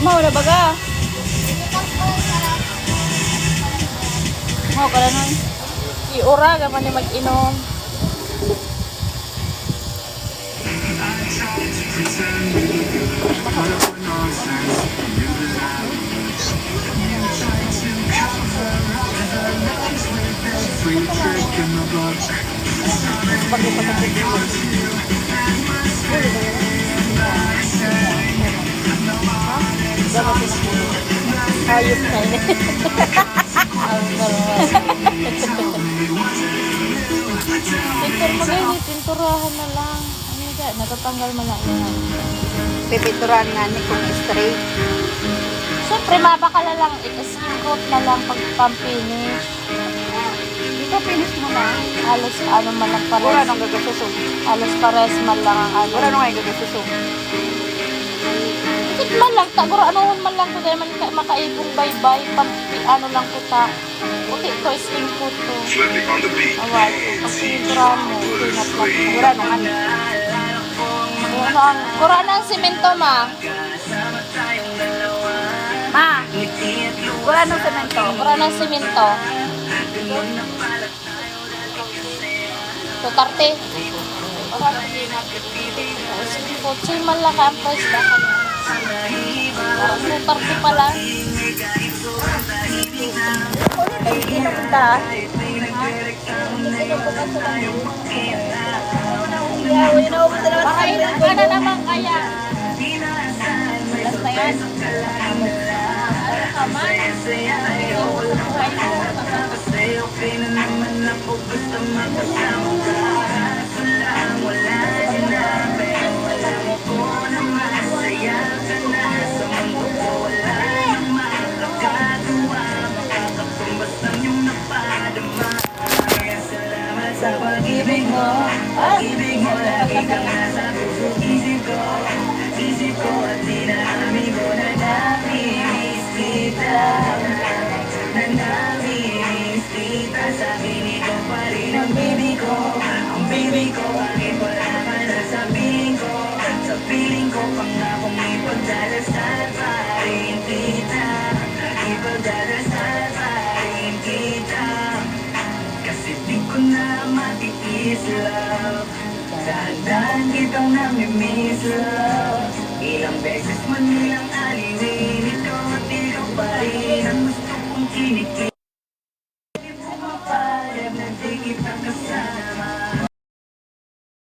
Mau na baga. Mau ka nun. Iura gaman ni mag-inom. Hayop na ini. Pintur mo ganyan, pinturahan na lang. Ano ka, natatanggal mo lang yan. Pipinturahan nga ni kung straight. Siyempre, mabakala lang, i-skin coat na lang pag pang-finish. Dito finish mo na. Halos ano man lang pares. Wala nang gagasusog. Halos pares man lang ang ano. Wala nang ay gagasusog. Ikit man lang, taguro anuhon man lang ko dahil man makaibong bye-bye. Ano lang ko ta. Puti ito, skin coat to. Flipping on the beat. Awal, pag pininturahan mo, pinat lang. Wala nang ano. Ano ang, kura na ang simento, ma. Ma! Wala nang semento. Kura na ang simento. Tutarte. Kutsi man lang ka ang price ba? Parang tutarte pala. Pakailan ka na naman kaya. Last na yan. Ano ka man? Sa pag-ibig mo, pag-ibig mo lagi kang nasa puso isip ko at dinami ko na nami-miss kita. Na nami-miss kita, sabi nito pa rin ang baby ko. Ang baby ko, bakit wala ka na sa piling ko? Sa piling ko, pangakong ipagdarasal pa rin kita. Ipagdarasal pa rin kita. Kasi di ko na matiis, love. Dahan-dahan kitang nami-miss, love. Ilang beses man nilang aliwin ito at ikaw pa rin ang gusto kong kinikip.